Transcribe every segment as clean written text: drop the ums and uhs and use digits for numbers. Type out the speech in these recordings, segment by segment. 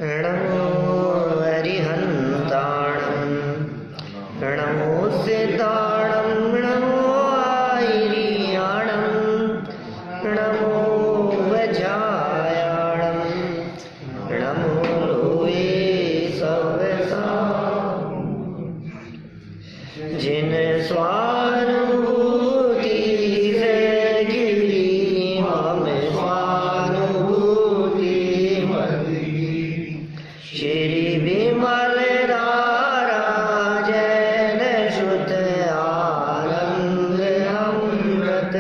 नमो हरिहन्ताणं नमो सिद्धाणं नमो आयर्याणं नमो वज्रायाणं नमो लोये सवसा जिन स्वानुभूति से गिरी हम स्वानुभूति श्री विमल धारा जैन शुद्ध आनंद अमृत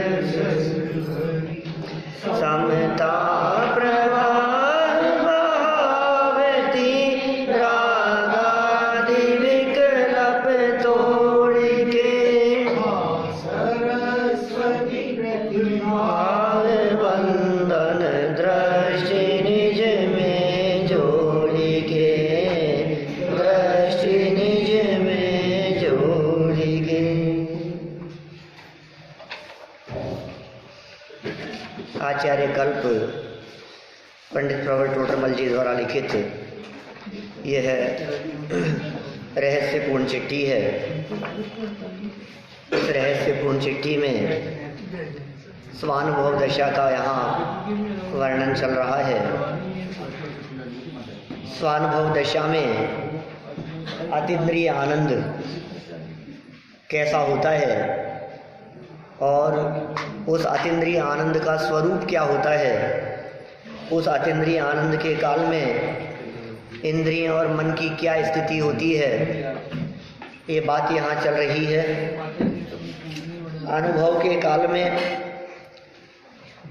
समता प्रवाह भावती रागादि विकल्प तोड़ के सरस्वती भाव बंधन दृष्टि निज में जोड़ के दृष्टि निज में जोड़ के। आचार्य कल्प पंडित प्रवर टोडरमल जी द्वारा लिखित यह रहस्यपूर्ण चिट्ठी है। इस रहस्यपूर्ण चिट्ठी में स्वानुभव दशा का यहाँ वर्णन चल रहा है। स्वानुभव दशा में अतीन्द्रिय आनंद कैसा होता है और उस अतीन्द्रिय आनंद का स्वरूप क्या होता है, उस अतीन्द्रिय आनंद के काल में इंद्रियों और मन की क्या स्थिति होती है, ये बात यहाँ चल रही है। अनुभव के काल में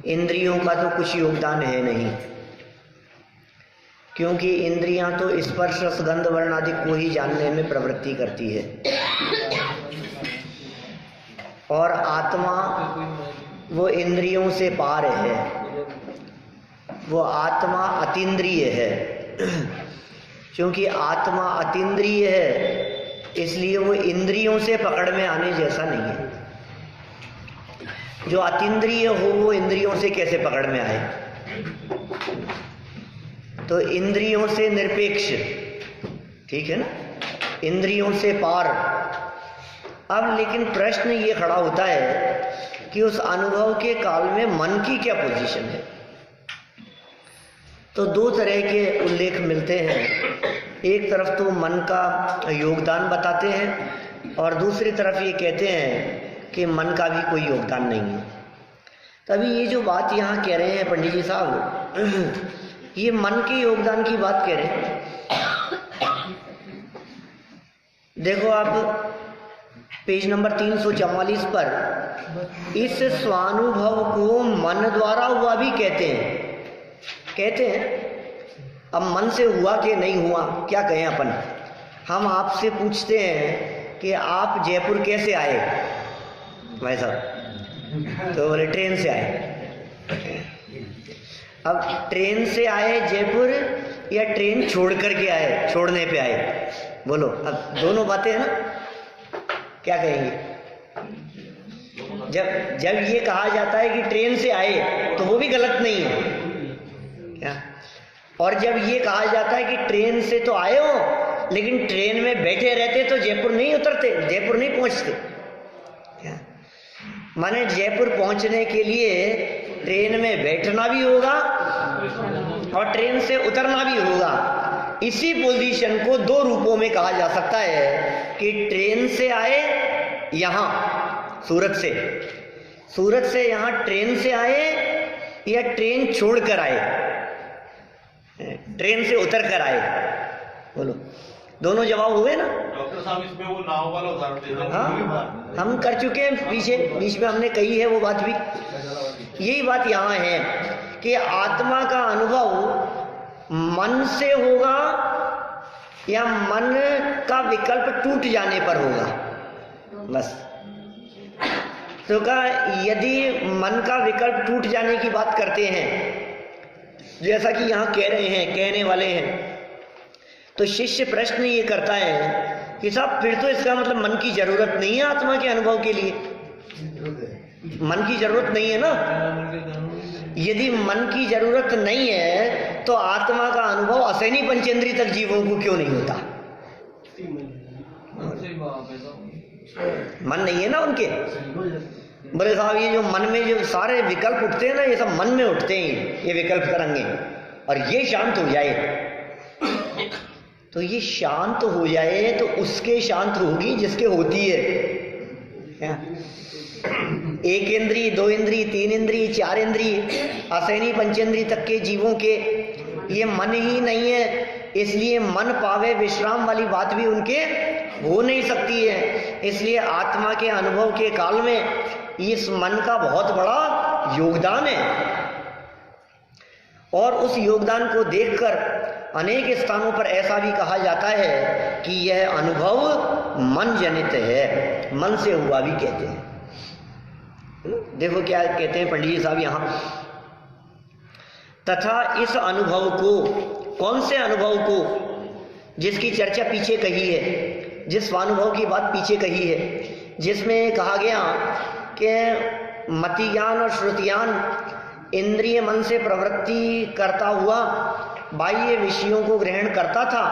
इंद्रियों का तो कुछ योगदान है नहीं, क्योंकि इंद्रियां तो स्पर्श रसगंध वर्ण आदि को ही जानने में प्रवृत्ति करती है और आत्मा वो इंद्रियों से पार है, वो आत्मा अतीन्द्रिय है। क्योंकि आत्मा अतीन्द्रिय है इसलिए वो इंद्रियों से पकड़ में आने जैसा नहीं है। जो अतीन्द्रिय हो वो इंद्रियों से कैसे पकड़ में आए, तो इंद्रियों से निरपेक्ष, ठीक है ना, इंद्रियों से पार। अब लेकिन प्रश्न ये खड़ा होता है कि उस अनुभव के काल में मन की क्या पोजीशन है। तो दो तरह के उल्लेख मिलते हैं, एक तरफ तो मन का योगदान बताते हैं और दूसरी तरफ ये कहते हैं कि मन का भी कोई योगदान नहीं है। तभी ये जो बात यहाँ कह रहे हैं पंडित जी साहब, ये मन के योगदान की बात कह रहे हैं। देखो आप पेज नंबर 344 पर इस स्वानुभव को मन द्वारा हुआ भी कहते हैं। अब मन से हुआ कि नहीं हुआ क्या कहें अपन। हम आपसे पूछते हैं कि आप जयपुर कैसे आए भाई साहब, तो बोले ट्रेन से आए। अब ट्रेन से आए जयपुर या ट्रेन छोड़ करके आए, छोड़ने पे आए, बोलो। अब दोनों बातें हैं ना, क्या कहेंगे। जब ये कहा जाता है कि ट्रेन से आए तो वो भी गलत नहीं है क्या, और जब ये कहा जाता है कि ट्रेन से तो आए हो लेकिन ट्रेन में बैठे रहते तो जयपुर नहीं उतरते, जयपुर नहीं पहुंचते क्या। माने जयपुर पहुंचने के लिए ट्रेन में बैठना भी होगा और ट्रेन से उतरना भी होगा। इसी पोजीशन को दो रूपों में कहा जा सकता है कि ट्रेन से आए यहाँ सूरत से यहाँ ट्रेन से आए या ट्रेन छोड़ कर आए, ट्रेन से उतर कर आए। बोलो, दोनों जवाब हुए ना। डॉक्टर साहब इसमें वो नाव वाला उदाहरण दे रहे हैं। हाँ, हम कर चुके हैं, बीच में हमने कही है वो बात भी। यही बात यहाँ है कि आत्मा का अनुभव मन से होगा या मन का विकल्प टूट जाने पर होगा, बस। तो कहा यदि मन का विकल्प टूट जाने की बात करते हैं, जैसा कि यहाँ कह रहे हैं, कहने वाले हैं, तो शिष्य प्रश्न ये करता है कि साहब फिर तो इसका मतलब मन की जरूरत नहीं है आत्मा के अनुभव के लिए। मन की जरूरत नहीं है ना। यदि मन की जरूरत नहीं है तो आत्मा का अनुभव असैनी पंचेंद्रिय तक जीवों को क्यों नहीं होता? मन नहीं है ना उनके। बोले साहब ये जो मन में जो सारे विकल्प उठते हैं ना, ये सब मन में उठते हैं, ये विकल्प करेंगे और ये शांत हो जाए, तो ये शांत हो जाए तो उसके शांत होगी जिसके होती है। क्या? एक इंद्रिय, दो इंद्रिय, तीन इंद्रिय, चार इंद्रिय, असैनी पंचेंद्रिय तक के जीवों के ये मन ही नहीं है, इसलिए मन पावे विश्राम वाली बात भी उनके हो नहीं सकती है। इसलिए आत्मा के अनुभव के काल में इस मन का बहुत बड़ा योगदान है और उस योगदान को देखकर अनेक स्थानों पर ऐसा भी कहा जाता है कि यह अनुभव मन जनित है, मन से हुआ भी कहते हैं। देखो क्या कहते हैं पंडित जी साहब यहाँ, तथा इस अनुभव को, कौन से अनुभव को जिसकी चर्चा पीछे कही है, जिस स्वानुभव की बात पीछे कही है, जिसमें कहा गया कि मति ज्ञान और श्रुति ज्ञान इंद्रिय मन से प्रवृत्ति करता हुआ बाह्य विषयों को ग्रहण करता था,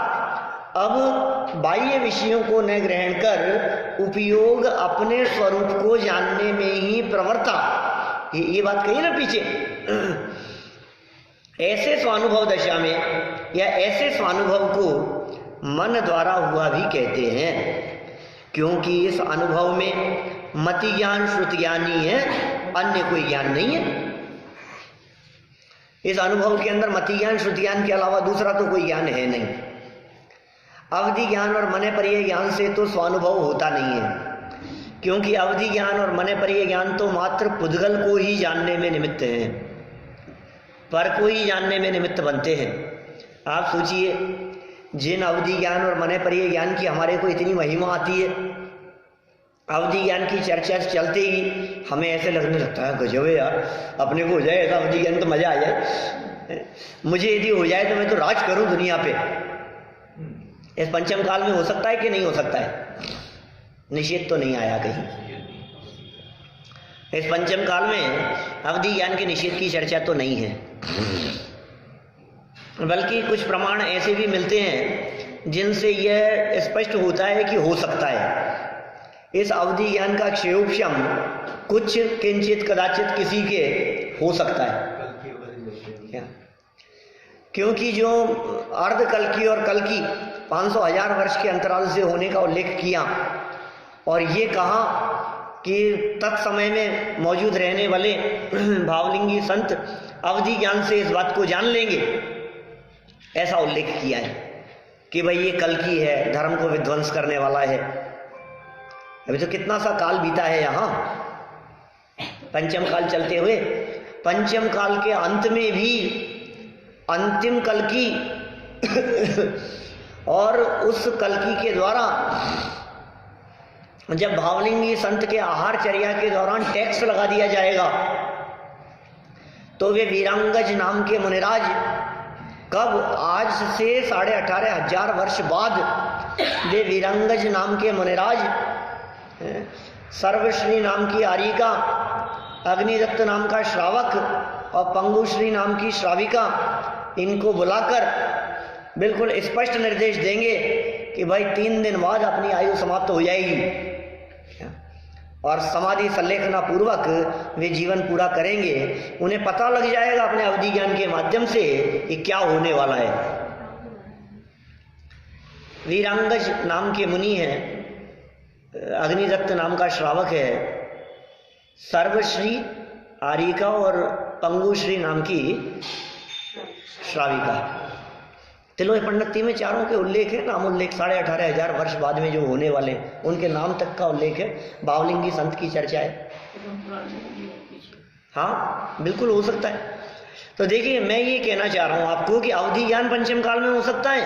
अब बाह्य विषयों को न ग्रहण कर उपयोग अपने स्वरूप को जानने में ही प्रवृत्ता। ये बात कही ना पीछे। ऐसे स्वानुभव दशा में या ऐसे स्वानुभव को मन द्वारा हुआ भी कहते हैं, क्योंकि इस अनुभव में मति ज्ञान श्रुति ज्ञान ही है, अन्य कोई ज्ञान नहीं है। इस अनुभव के अंदर मति ज्ञान श्रुति ज्ञान के अलावा दूसरा तो कोई ज्ञान है नहीं। अवधि ज्ञान और मने परिय ज्ञान से तो स्वानुभव होता नहीं है, क्योंकि अवधि ज्ञान और मने परिय ज्ञान तो मात्र पुद्गल को ही जानने में निमित्त हैं, पर को ही जानने में निमित्त बनते हैं। आप सोचिए, जिन अवधि ज्ञान और मने परिय ज्ञान की हमारे को इतनी महिमा आती है, अवधि ज्ञान की चर्चा चलते ही हमें ऐसे लगने लगता है गजब है यार, अपने को हो जाए ऐसा अवधि ज्ञान तो मजा आ जाए, मुझे यदि हो जाए तो मैं तो राज करूं दुनिया पे। इस पंचम काल में हो सकता है कि नहीं हो सकता है? निषेध तो नहीं आया कहीं। इस पंचम काल में अवधि ज्ञान के निषेध की चर्चा तो नहीं है, बल्कि कुछ प्रमाण ऐसे भी मिलते हैं जिनसे यह स्पष्ट होता है कि हो सकता है। इस अवधि ज्ञान का क्षेयोपशम कुछ किंचित कदाचित किसी के हो सकता है, क्योंकि जो अर्ध कल्की और कल्की 500,000 वर्ष के अंतराल से होने का उल्लेख किया और ये कहा कि तत्समय में मौजूद रहने वाले भावलिंगी संत अवधि ज्ञान से इस बात को जान लेंगे, ऐसा उल्लेख किया है कि भाई ये कल्की है, धर्म को विध्वंस करने वाला है। अभी तो कितना सा काल बीता है यहाँ, पंचम काल चलते हुए, पंचम काल के अंत में भी अंतिम कल्की और उस कल्की के द्वारा जब भावलिंगी संत के आहार चर्या के दौरान टैक्स लगा दिया जाएगा, तो वे वीरांगज नाम के मुनिराज कब, आज से 18,500 वर्ष बाद वे वीरांगज नाम के मुनिराज सर्वश्री नाम की आरिका, अग्निदत्त नाम का श्रावक और पंगुश्री नाम की श्राविका, इनको बुलाकर बिल्कुल स्पष्ट निर्देश देंगे कि भाई 3 दिन बाद अपनी आयु समाप्त हो जाएगी और समाधि संलेखना पूर्वक वे जीवन पूरा करेंगे। उन्हें पता लग जाएगा अपने अवधि ज्ञान के माध्यम से कि क्या होने वाला है। वीरांगज नाम के मुनि हैं, अग्निदत्त नाम का श्रावक है, सर्वश्री आरिका और पंगुश्री नाम की श्राविका। तिलोय पंडिती में चारों के उल्लेख है, नाम उल्लेख 18,500 वर्ष बाद में जो होने वाले उनके नाम तक का उल्लेख है। बावलिंगी संत की चर्चा है। हाँ बिल्कुल हो सकता है। तो देखिए मैं ये कहना चाह रहा हूं आपको कि अवधि ज्ञान पंचम काल में हो सकता है।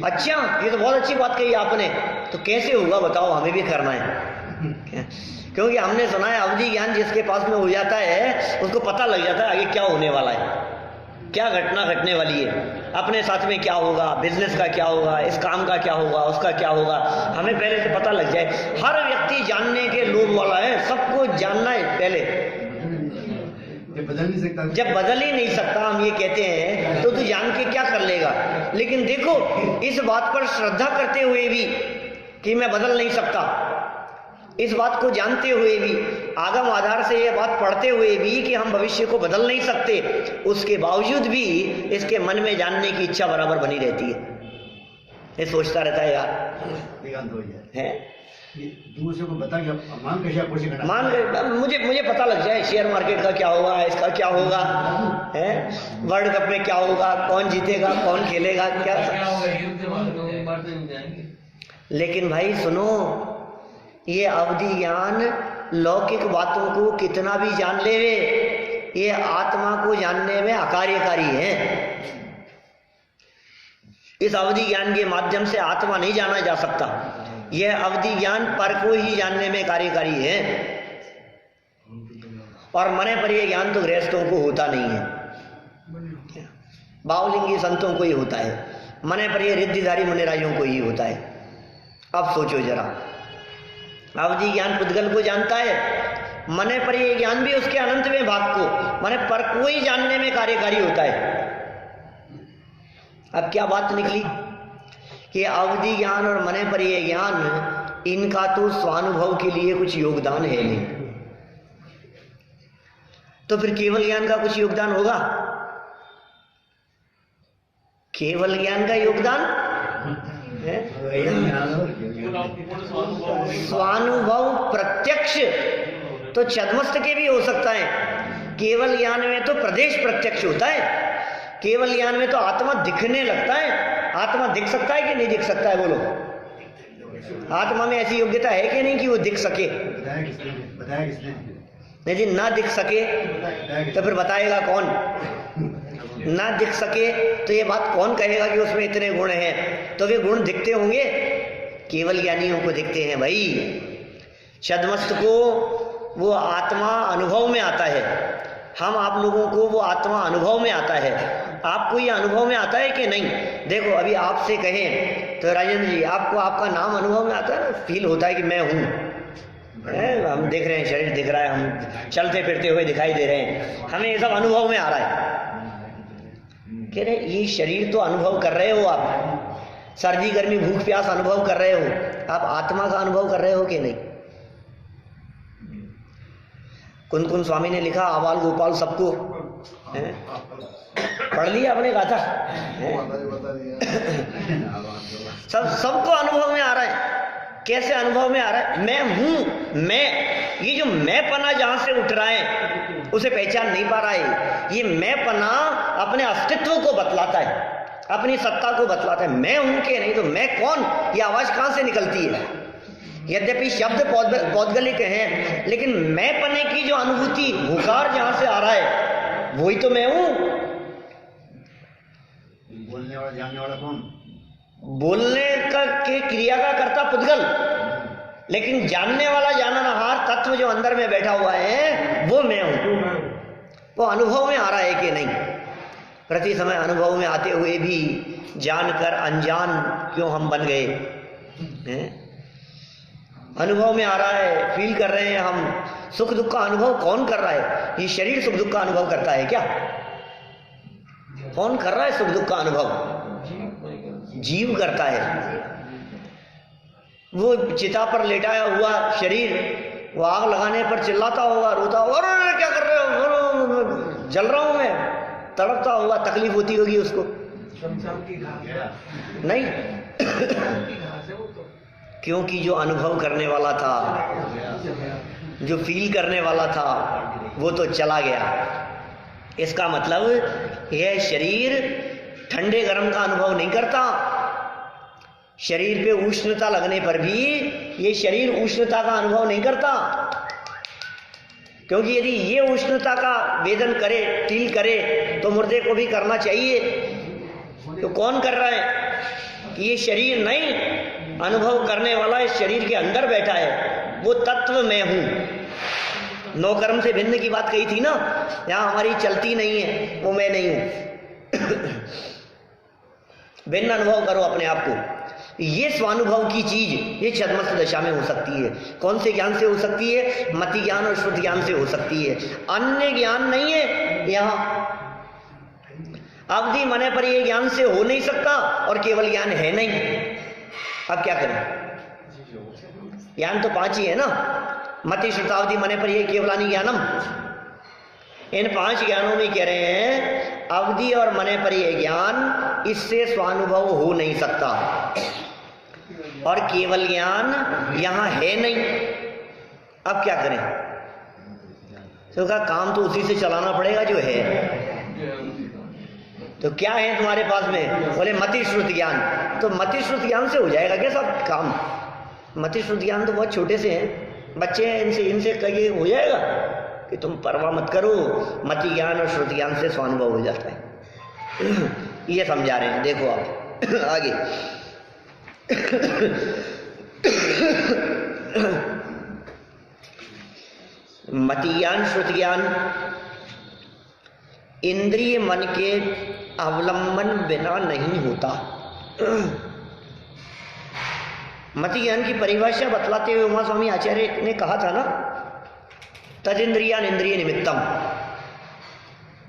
अच्छा, ये तो बहुत अच्छी बात कही आपने। तो कैसे होगा बताओ, हमें भी करना है। क्योंकि हमने सुना है अवधि ज्ञान जिसके पास में हो जाता है उसको पता लग जाता है आगे क्या होने वाला है, क्या घटना घटने वाली है, अपने साथ में क्या होगा, बिजनेस का क्या होगा, इस काम का क्या होगा, उसका क्या होगा, हमें पहले से पता लग जाए। हर व्यक्ति जानने के लोभ वाला है, सबको जानना है पहले। बदल नहीं सकता, जब बदल ही नहीं सकता हम ये कहते हैं तो तू जान के क्या कर लेगा। लेकिन देखो इस बात पर श्रद्धा करते हुए भी कि मैं बदल नहीं सकता, इस बात को जानते हुए भी, आगम आधार से यह बात पढ़ते हुए भी कि हम भविष्य को बदल नहीं सकते, उसके बावजूद भी इसके मन में जानने की इच्छा बराबर बनी रहती है। ये सोचता रहता है यार वेदांत हो जाए है दूसरे को बता के मान कैसे कोशिश करना, मान मुझे पता लग जाए शेयर मार्केट का क्या होगा, इसका क्या होगा, है वर्ल्ड कप में क्या होगा, कौन जीतेगा, कौन खेलेगा, क्या। लेकिन भाई सुनो, ये अवधि ज्ञान लौकिक बातों को कितना भी जान लेवे, ये आत्मा को जानने में अकार्यकारी है। इस अवधि ज्ञान के माध्यम से आत्मा नहीं जाना जा सकता, यह अवधि ज्ञान पर को ही जानने में कार्यकारी है। और मने पर यह ज्ञान तो गृहस्थों को होता नहीं है, बावलिंगी संतों को ही होता है, मने पर यह रिद्धिधारी मुनिराजों को ही होता है। अब सोचो जरा, अवधि ज्ञान पुद्गल को जानता है, मने पर यह ज्ञान भी उसके अनंतवें भाग को मने पर को ही जानने में कार्यकारी होता है। अब क्या बात निकली कि अवधि ज्ञान और मने पर यह ज्ञान, इनका तो स्वानुभव के लिए कुछ योगदान है नहीं, तो फिर केवल ज्ञान का कुछ योगदान होगा? केवल ज्ञान का योगदान है स्वानुभव प्रत्यक्ष तो छद्मस्त के भी हो सकता है। केवल ज्ञान में तो प्रदेश प्रत्यक्ष होता है, केवल ज्ञान में तो आत्मा दिखने लगता है। आत्मा दिख सकता है कि नहीं दिख सकता है? बोलो, आत्मा में ऐसी योग्यता है कि नहीं कि वो दिख सके? बताया किसने? नहीं जी, ना दिख सके तो फिर बताएगा कौन? ना दिख सके तो ये बात कौन कहेगा कि उसमें इतने गुण हैं? तो वे गुण दिखते होंगे, केवल ज्ञानियों को दिखते हैं भाई। छद्मस्त को वो आत्मा अनुभव में आता है, हम आप लोगों को वो आत्मा अनुभव में आता है। आपको ये अनुभव में आता है कि नहीं? देखो अभी आपसे कहें तो राजेंद्र जी आपको आपका नाम अनुभव में आता है, फील होता है कि मैं हूँ, हम देख रहे हैं, शरीर दिख रहा है, हम चलते फिरते हुए दिखाई दे रहे हैं, हमें ये सब अनुभव में आ रहा है। कह रहे ये शरीर तो अनुभव कर रहे हो आप, सर्दी गर्मी भूख प्यास अनुभव कर रहे हो, आप आत्मा का अनुभव कर रहे हो कि नहीं? कुंद स्वामी ने लिखा आबाल गोपाल सबको, पढ़ लिया अपने गाथा, सबको अनुभव में आ रहा है। कैसे अनुभव में आ रहा है? मैं हूं, मैं, ये जो मैं पना जहां से उठ रहा है उसे पहचान नहीं पा रहा है। ये मैं पना अपने अस्तित्व को बतलाता है, अपनी सत्ता को बतलाता है। मैं हूं कि नहीं, तो मैं कौन, ये आवाज कहां से निकलती है? यद्यपि शब्द पौद्गलिक हैं, लेकिन मैं पने की जो अनुभूति, हुकार जहां से आ रहा है वही तो मैं हूं। बोलने वाला जानने वाला कौन? बोलने का के क्रिया का कर्ता पुद्गल, लेकिन जानने वाला जाननहार तत्व जो अंदर में बैठा हुआ है वो मैं हूं। वो अनुभव में आ रहा है कि नहीं? प्रति समय अनुभव में आते हुए भी जानकर अनजान क्यों हम बन गए हैं? अनुभव में आ रहा है, फील कर रहे हैं हम। सुख दुख का अनुभव कौन कर रहा है? ये शरीर सुख दुख का अनुभव करता है क्या? कौन कर रहा है सुख दुख का अनुभव? जीव करता है। वो चिता पर लेटाया हुआ शरीर, वो आग लगाने पर चिल्लाता होगा, रोता होगा, अरे क्या कर रहे हो, जल रहा हूं मैं, तड़पता होगा, तकलीफ होती होगी उसको, नहीं? क्योंकि जो अनुभव करने वाला था, जो फील करने वाला था, वो तो चला गया। इसका मतलब यह शरीर ठंडे गर्म का अनुभव नहीं करता। शरीर पे उष्णता लगने पर भी ये शरीर उष्णता का अनुभव नहीं करता, क्योंकि यदि ये उष्णता का वेदन करे, फील करे, तो मुर्दे को भी करना चाहिए। तो कौन कर रहा है? कि ये शरीर नहीं, अनुभव करने वाला इस शरीर के अंदर बैठा है, वो तत्व मैं हूं। नौकर्म से भिन्न की बात कही थी ना, यहां हमारी चलती नहीं है, वो मैं नहीं हूं। भिन्न अनुभव करो अपने आप को। ये स्वानुभव की चीज ये छद्मस्थ दशा में हो सकती है। कौन से ज्ञान से हो सकती है? मति ज्ञान और श्रुति ज्ञान से हो सकती है, अन्य ज्ञान नहीं है। यहाँ अवधि मने पर ये ज्ञान से हो नहीं सकता और केवल ज्ञान है नहीं। अब क्या करें? ज्ञान तो 5 ही है ना, मति श्रुतावधि मने पर ये केवलानी ज्ञानम। इन 5 ज्ञानों में कह रहे हैं अवधि और मने पर ये ज्ञान, इससे स्वानुभव हो नहीं सकता और केवल ज्ञान यहां है नहीं। अब क्या करें? तो कहा काम तो उसी से चलाना पड़ेगा जो है। तो क्या है तुम्हारे पास में? बोले मति श्रुति ज्ञान। तो मति श्रुति ज्ञान से हो जाएगा क्या सब काम? मति श्रुति ज्ञान तो बहुत छोटे से हैं, बच्चे हैं, इनसे कहिए हो जाएगा कि तुम परवाह मत करो, मति ज्ञान और श्रुति ज्ञान से स्वानुभव हो जाता है। ये समझा रहे हैं, देखो आप आगे। मति ज्ञान श्रुति ज्ञान इंद्रिय मन के अवलंबन बिना नहीं होता। मति ज्ञान की परिभाषा बतलाते हुए उमा स्वामी आचार्य ने कहा था ना, तदिंद्रियान इंद्रिय निमित्तम।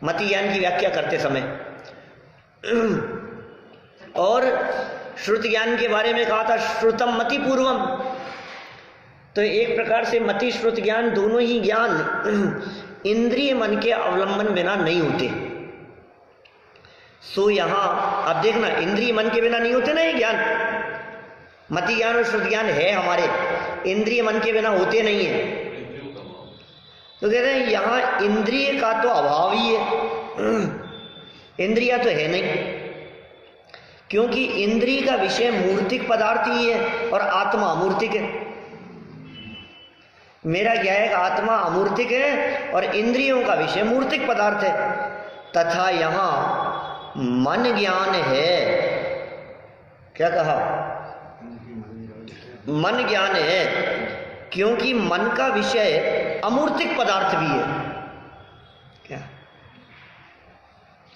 मति ज्ञान की व्याख्या करते समय और श्रुति ज्ञान के बारे में कहा था श्रुतम मति पूर्वम। तो एक प्रकार से मति श्रुति ज्ञान दोनों ही ज्ञान इंद्रिय मन के अवलंबन बिना नहीं होते। सो यहां अब देखना, इंद्रिय मन के बिना नहीं होते ना ये ज्ञान। मति ज्ञान और श्रुति ज्ञान है हमारे, इंद्रिय मन के बिना होते नहीं है। तो कहते हैं यहां इंद्रिय का तो अभाव ही है, इंद्रिया तो है नहीं, क्योंकि इंद्रिय का विषय मूर्तिक पदार्थ ही है और आत्मा अमूर्तिक है। मेरा क्या है? आत्मा अमूर्तिक है और इंद्रियों का विषय मूर्तिक पदार्थ है। तथा यहां मन ज्ञान है। क्या कहा? मन ज्ञान है क्योंकि मन का विषय अमूर्तिक पदार्थ भी है। क्या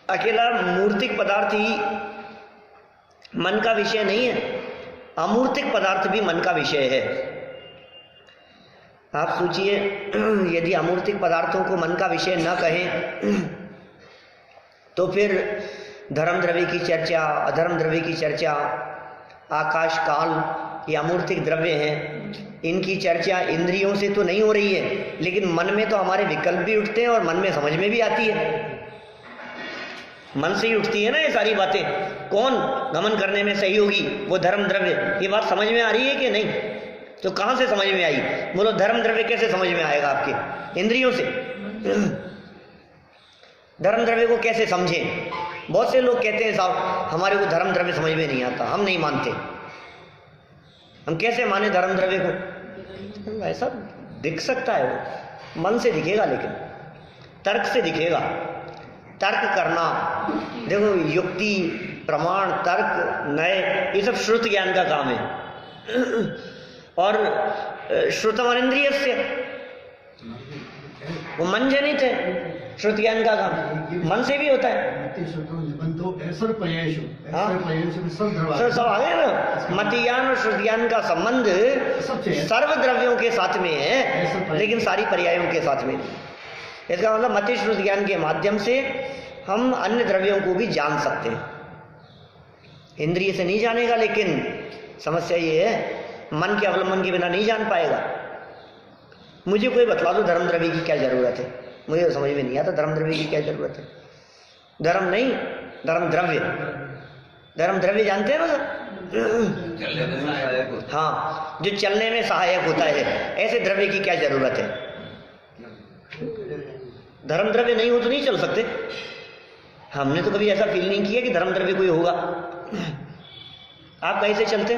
अकेला मूर्तिक पदार्थ ही मन का विषय नहीं है? अमूर्तिक पदार्थ भी मन का विषय है। आप सोचिए, यदि अमूर्तिक पदार्थों को मन का विषय न कहें तो फिर धर्म द्रव्य की चर्चा, अधर्म द्रव्य की चर्चा, आकाश काल ये अमूर्तिक द्रव्य हैं, इनकी चर्चा इंद्रियों से तो नहीं हो रही है, लेकिन मन में तो हमारे विकल्प भी उठते हैं और मन में समझ में भी आती है। मन से ही उठती है ना ये सारी बातें। कौन गमन करने में सही होगी? वो धर्म द्रव्य। ये बात समझ में आ रही है कि नहीं? तो कहां से समझ में आई? बोलो, धर्म द्रव्य कैसे समझ में आएगा आपके? इंद्रियों से। धर्म द्रव्य को कैसे समझें? बहुत से लोग कहते हैं साहब हमारे को धर्म द्रव्य समझ में नहीं आता, हम नहीं मानते। हम कैसे माने धर्म द्रव्य को? ऐसा दिख सकता है, वो मन से दिखेगा, लेकिन तर्क से दिखेगा। तर्क करना, देखो युक्ति, प्रमाण, तर्क, न्याय, ये सब श्रुति ज्ञान का काम है। और श्रुतम इंद्रिय से वो मन जनित है। श्रुति ज्ञान का काम मन से भी होता है। सब आ गए ना। मति ज्ञान और श्रुति ज्ञान का संबंध सर्व द्रव्यों के साथ में है, लेकिन सारी पर्यायों के साथ में नहीं। इसका मतलब मति श्रुति ज्ञान के माध्यम से हम अन्य द्रव्यों को भी जान सकते हैं। इंद्रिय से नहीं जानेगा, लेकिन समस्या ये है मन के अवलंबन के बिना नहीं जान पाएगा। मुझे कोई बतला दो धर्म द्रव्य की क्या जरूरत है? मुझे तो समझ में नहीं आता धर्म द्रव्य की क्या जरूरत है। धर्म नहीं, धर्म द्रव्य। धर्म द्रव्य जानते हैं ना सर? हाँ, जो चलने में सहायक होता है, ऐसे द्रव्य की क्या जरूरत है? धर्म द्रव्य नहीं हो तो नहीं चल सकते। हमने तो कभी ऐसा फील नहीं किया कि धर्म द्रव्य कोई होगा। आप कैसे चलते?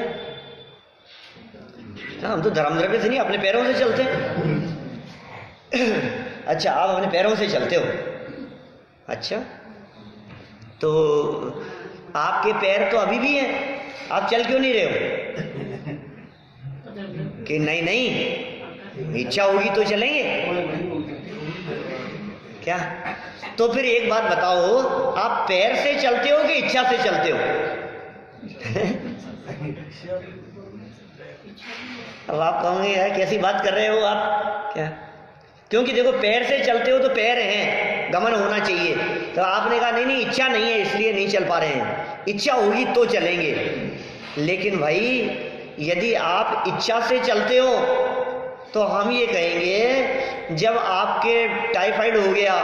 हम तो धर्म द्रव्य से नहीं, अपने पैरों से चलते हैं। अच्छा, आप अपने पैरों से चलते हो? अच्छा, तो आपके पैर तो अभी भी हैं, आप चल क्यों नहीं रहे हो? कि नहीं नहीं, इच्छा होगी तो चलेंगे क्या? तो फिर एक बात बताओ, आप पैर से चलते हो कि इच्छा से चलते हो? अब आप कहोगे यार कैसी बात कर रहे हो आप, क्या? क्योंकि देखो पैर से चलते हो तो पैर हैं, गमन होना चाहिए। तो आपने कहा नहीं नहीं इच्छा नहीं है इसलिए नहीं चल पा रहे हैं, इच्छा होगी तो चलेंगे। लेकिन भाई यदि आप इच्छा से चलते हो तो हम ये कहेंगे जब आपके टाइफाइड हो गया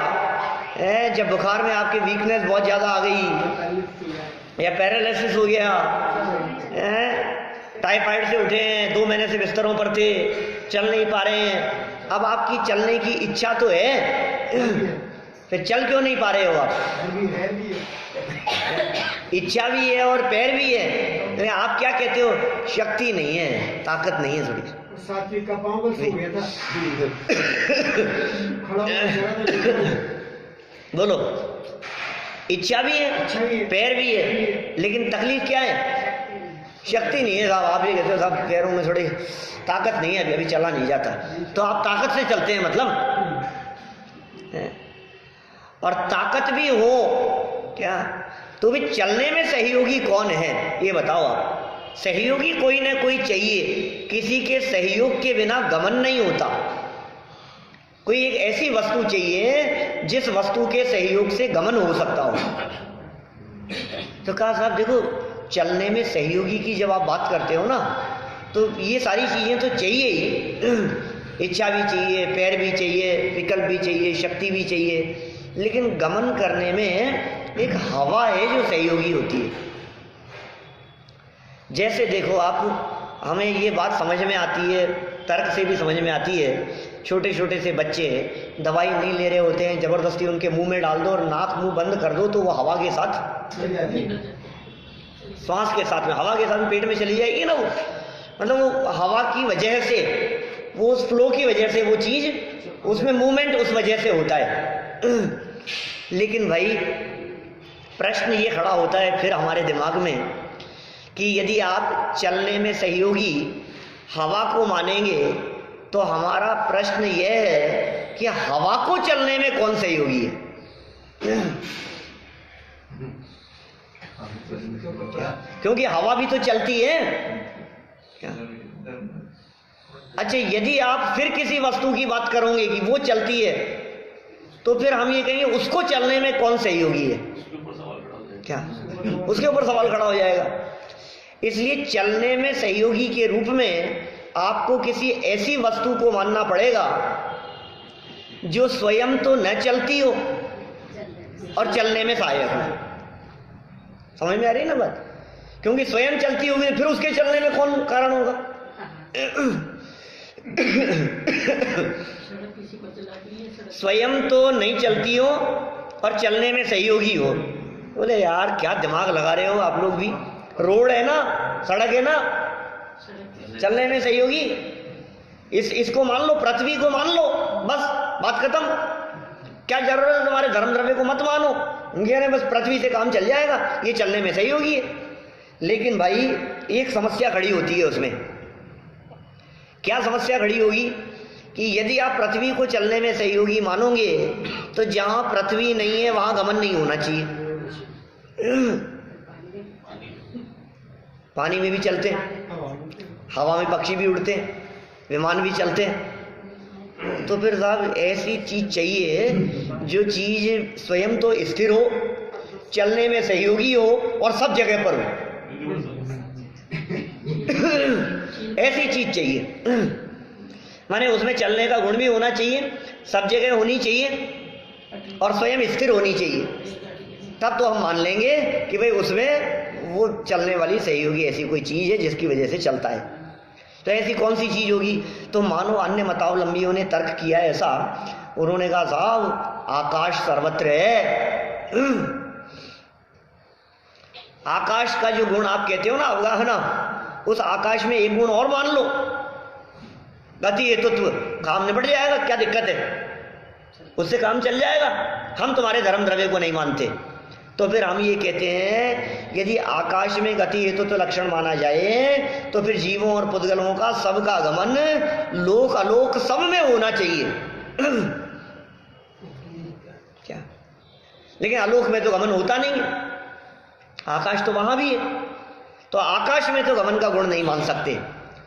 है, जब बुखार में आपके वीकनेस बहुत ज़्यादा आ गई या पैरालिसिस हो गया है, टाइफाइड से उठे हैं, 2 महीने से बिस्तरों पर थे, चल नहीं पा रहे हैं, अब आपकी चलने की इच्छा तो है, फिर चल क्यों नहीं पा रहे हो आप? इच्छा भी है और पैर भी है, तो आप क्या कहते हो? शक्ति नहीं है, ताकत नहीं है थोड़ी। सात्विक का पाँव सो गया था, बोलो, इच्छा भी है पैर भी है, लेकिन तकलीफ क्या है? शक्ति नहीं है साहब। आप ये कहते हो साहब पैरों में थोड़ी ताकत नहीं है, अभी चला नहीं जाता, तो आप ताकत से चलते हैं मतलब है? और ताकत भी हो क्या तो भी चलने में सहयोगी कौन है ये बताओ आप? सहयोगी कोई ना कोई चाहिए, किसी के सहयोग के बिना गमन नहीं होता। कोई एक ऐसी वस्तु चाहिए जिस वस्तु के सहयोग से गमन हो सकता हो। तो कहा साहब देखो चलने में सहयोगी की जब आप बात करते हो ना, तो ये सारी चीजें तो चाहिए ही, इच्छा भी चाहिए, पैर भी चाहिए, विकल्प भी चाहिए, शक्ति भी चाहिए, लेकिन गमन करने में एक हवा है जो सहयोगी होती है। जैसे देखो आप, हमें ये बात समझ में आती है, तर्क से भी समझ में आती है, छोटे छोटे से बच्चे दवाई नहीं ले रहे होते हैं, जबरदस्ती उनके मुंह में डाल दो और नाक मुंह बंद कर दो तो वो हवा के साथ, श्वास के साथ में, हवा के साथ में पेट में चली जाएगी ना वो, मतलब वो हवा की वजह से, वो उस फ्लो की वजह से वो चीज, उसमें मूवमेंट उस वजह से होता है। लेकिन भाई प्रश्न ये खड़ा होता है फिर हमारे दिमाग में कि यदि आप चलने में सहयोगी हवा को मानेंगे तो हमारा प्रश्न यह है कि हवा को चलने में कौन सहयोगी है? क्योंकि हवा भी तो चलती है क्या? अच्छा यदि आप फिर किसी वस्तु की बात करोगे कि वो चलती है तो फिर हम ये कहेंगे उसको चलने में कौन सहयोगी है क्या? उसके ऊपर सवाल खड़ा हो जाएगा। इसलिए चलने में सहयोगी के रूप में आपको किसी ऐसी वस्तु को मानना पड़ेगा जो स्वयं तो न चलती हो और चलने में सहायक हो। समझ में आ रही है ना बात? क्योंकि स्वयं चलती होगी फिर उसके चलने में कौन कारण होगा? स्वयं तो नहीं चलती हो और चलने में सहयोगी हो। बोले यार क्या दिमाग लगा रहे हो आप लोग भी, रोड है ना, सड़क है ना, चलने में सहयोगी, इसको मान लो, पृथ्वी को मान लो, बस बात खत्म। क्या जरूरत है तुम्हारे धर्म द्रव्य को मत मानो, उनके बस पृथ्वी से काम चल जाएगा, ये चलने में सहयोगी है। लेकिन भाई एक समस्या खड़ी होती है उसमें। क्या समस्या खड़ी होगी कि यदि आप पृथ्वी को चलने में सहयोगी मानोगे तो जहां पृथ्वी नहीं है वहां गमन नहीं होना चाहिए। पानी में भी चलते हैं, हवा में पक्षी भी उड़ते हैं, विमान भी चलते हैं। तो फिर साहब ऐसी चीज चाहिए जो चीज स्वयं तो स्थिर हो, चलने में सहयोगी हो और सब जगह पर हो। ऐसी चीज चाहिए, माने उसमें चलने का गुण भी होना चाहिए, सब जगह होनी चाहिए और स्वयं स्थिर होनी चाहिए। तब तो हम मान लेंगे कि भाई उसमें वो चलने वाली सहयोगी ऐसी कोई चीज है जिसकी वजह से चलता है। तो ऐसी कौन सी चीज होगी? तो मानो अन्य मतावलंबियों ने तर्क किया ऐसा, उन्होंने कहा साहब आकाश सर्वत्र है। आकाश का जो गुण आप कहते हो ना अवगाहना, उस आकाश में एक गुण और मान लो, गति हेतुत्व, काम निपट जाएगा, क्या दिक्कत है, उससे काम चल जाएगा। हम तुम्हारे धर्म द्रव्य को नहीं मानते। तो फिर हम ये कहते हैं यदि आकाश में गति हेतुत्व लक्षण माना जाए तो फिर जीवों और पुद्गलों का सबका गमन लोक अलोक सब में होना चाहिए। क्या? लेकिन आलोक में तो गमन होता नहीं है, आकाश तो वहां भी है। तो तो आकाश में तो गमन का गुण नहीं मान सकते।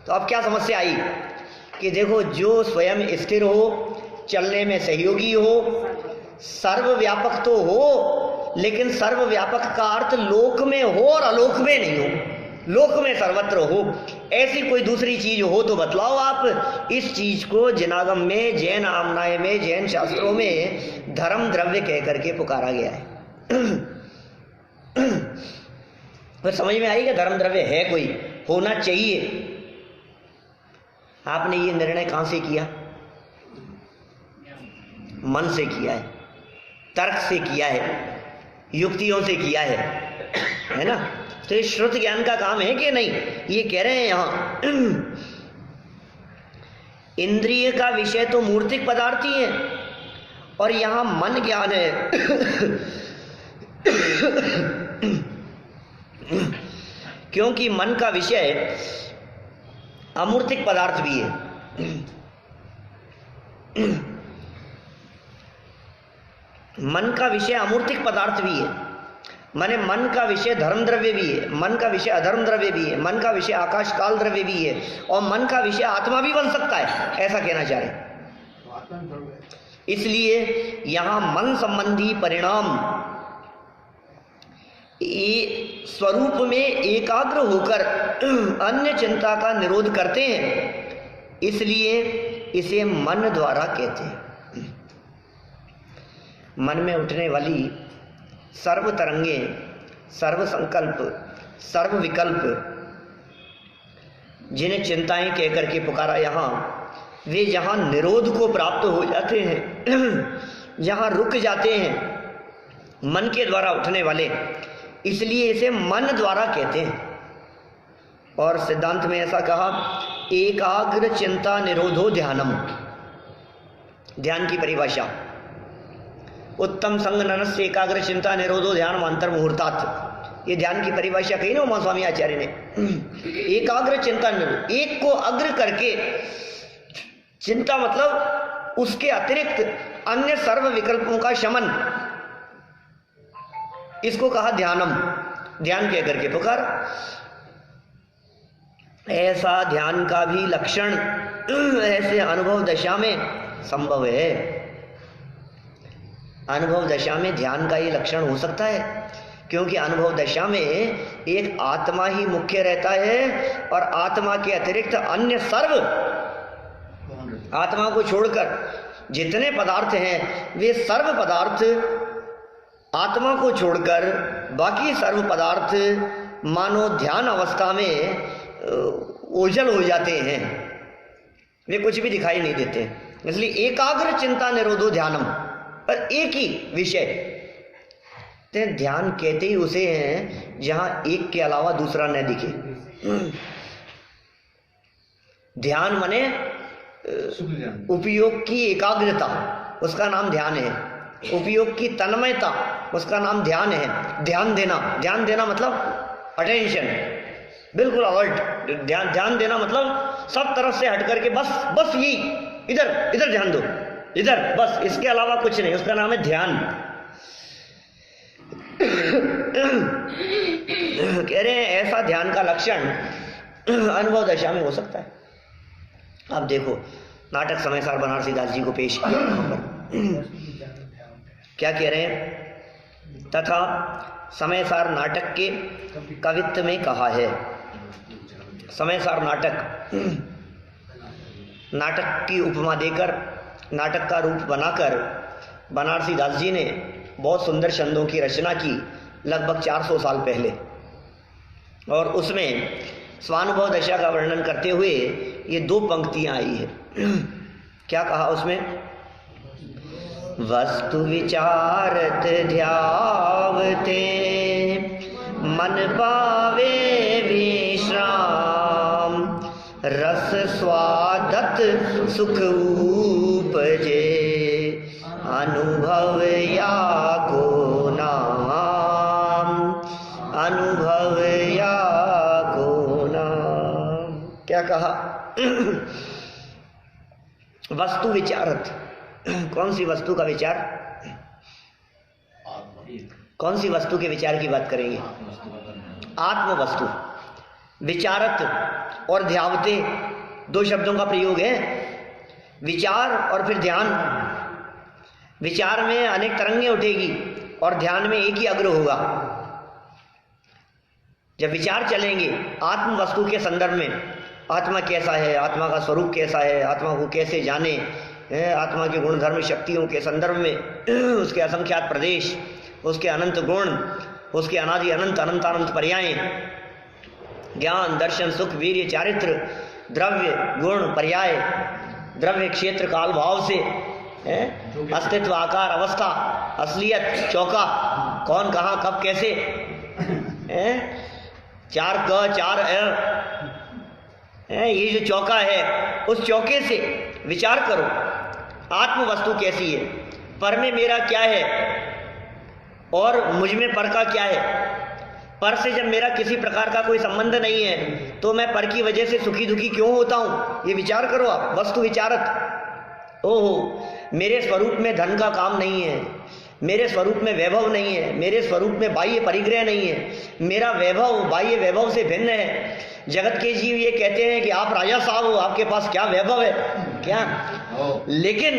तो अब क्या समस्या आई कि देखो, जो स्वयं स्थिर हो, चलने में सहयोगी हो, सर्वव्यापक तो हो, लेकिन सर्वव्यापक का अर्थ लोक में हो और अलोक में नहीं हो, लोक में सर्वत्र हो। ऐसी कोई दूसरी चीज हो तो बतलाओ आप। इस चीज को जनागम में, जैन आमनाय में, जैन शास्त्रों में धर्म द्रव्य कह करके पुकारा गया है। तो समझ में आई कि धर्म द्रव्य है, कोई होना चाहिए। आपने ये निर्णय कहां से किया? मन से किया है, तर्क से किया है, युक्तियों से किया है ना? तो ये श्रुत ज्ञान का काम है कि नहीं? ये कह रहे हैं यहां इंद्रिय का विषय तो मूर्तिक पदार्थ ही है, और यहां मन ज्ञान है। क्योंकि मन का विषय अमूर्तिक पदार्थ भी है। मन का विषय अमूर्तिक पदार्थ भी है, माने मन का विषय धर्म द्रव्य भी है, मन का विषय अधर्म द्रव्य भी है, मन का विषय आकाश काल द्रव्य भी है, और मन का विषय आत्मा भी बन सकता है, ऐसा कहना चाह रहे। इसलिए यहां मन संबंधी परिणाम स्वरूप में एकाग्र होकर अन्य चिंता का निरोध करते हैं, इसलिए इसे मन द्वारा कहते हैं। मन में उठने वाली सर्व तरंगे, सर्व संकल्प, सर्व विकल्प, जिन्हें चिंताएं कह करके पुकारा यहां, वे जहां निरोध को प्राप्त हो जाते हैं, जहां रुक जाते हैं मन के द्वारा उठने वाले, इसलिए इसे मन द्वारा कहते हैं। और सिद्धांत में ऐसा कहा, एकाग्र चिंता निरोधो ध्यानम। ध्यान की परिभाषा, उत्तम संगननस्य एकाग्र चिंता निरोधो ध्यान अंतर मुहूर्तात्। ये ध्यान की परिभाषा कही ना उमा स्वामी आचार्य ने। एकाग्र चिंता निरोध, एक को अग्र करके, चिंता मतलब उसके अतिरिक्त अन्य सर्व विकल्पों का शमन, इसको कहा ध्यानम। ध्यान कह करके पुकार। ऐसा ध्यान का भी लक्षण ऐसे अनुभव दशा में संभव है। अनुभव दशा में ध्यान का ये लक्षण हो सकता है, क्योंकि अनुभव दशा में एक आत्मा ही मुख्य रहता है, और आत्मा के अतिरिक्त अन्य सर्व, आत्मा को छोड़कर जितने पदार्थ हैं वे सर्व पदार्थ, आत्मा को छोड़कर बाकी सर्व पदार्थ मानो ध्यान अवस्था में ओझल हो जाते हैं, वे कुछ भी दिखाई नहीं देते। इसलिए एकाग्र चिंता निरोधो ध्यानम, पर एक ही विषय। तो ध्यान कहते ही उसे हैं जहां एक के अलावा दूसरा न दिखे। ध्यान माने उपयोग की एकाग्रता, उसका नाम ध्यान है। उपयोग की तन्मयता, उसका नाम ध्यान है। ध्यान देना, ध्यान देना मतलब अटेंशन, बिल्कुल अलर्ट। ध्यान देना मतलब सब तरफ से हट करके बस यही, इधर इधर ध्यान दो, इधर बस, इसके अलावा कुछ नहीं, उसका नाम है ध्यान। कह रहे हैं ऐसा ध्यान का लक्षण अनुभव दशा में हो सकता है। अब देखो, नाटक समय सार बनारसी दास जी को पेश किया वहां पर। क्या कह रहे हैं? तथा समय सार नाटक के कवित्व में कहा है। समय सार नाटक, नाटक की उपमा देकर, नाटक का रूप बनाकर बनारसी दास जी ने बहुत सुंदर छंदों की रचना की, लगभग 400 साल पहले। और उसमें स्वानुभव दशा का वर्णन करते हुए ये 2 पंक्तियां आई है। क्या कहा उसमें? वस्तु विचारत ध्यावते मन पावे विश्राम, रस स्वादत सुख उपजे, अनुभव या को नाम, अनुभव या को नाम। क्या कहा? वस्तु विचारत, कौन सी वस्तु का विचार? कौन सी वस्तु के विचार की बात करेंगे? आत्म वस्तु। विचारत और ध्यावते, दो शब्दों का प्रयोग है। विचार और फिर ध्यान। विचार में अनेक तरंगें उठेगी और ध्यान में एक ही अग्र होगा। जब विचार चलेंगे आत्म वस्तु के संदर्भ में, आत्मा कैसा है, आत्मा का स्वरूप कैसा है, आत्मा को कैसे जाने, आत्मा के गुण धर्म शक्तियों के संदर्भ में, उसके असंख्यात प्रदेश, उसके अनंत गुण, उसके अनादि अनंत अनंत अनंत पर्याय, ज्ञान दर्शन सुख वीर्य चारित्र, द्रव्य गुण पर्याय, द्रव्य क्षेत्र काल भाव से, अस्तित्व आकार अवस्था असलियत चौका, कौन कहाँ कब कैसे, चार क चार ये जो चौका है, उस चौके से विचार करो आत्म वस्तु कैसी है, पर में मेरा क्या है और मुझ में पर का क्या है। पर से जब मेरा किसी प्रकार का कोई संबंध नहीं है तो मैं पर की वजह से सुखी दुखी क्यों होता हूं, ये विचार करो आप। वस्तु विचारत। ओहो, मेरे स्वरूप में धन का काम नहीं है, मेरे स्वरूप में वैभव नहीं है, मेरे स्वरूप में बाह्य परिग्रह नहीं है, मेरा वैभव बाह्य वैभव से भिन्न है। जगत के जीव ये कहते हैं कि आप राजा साहब हो, आपके पास क्या वैभव है क्या, लेकिन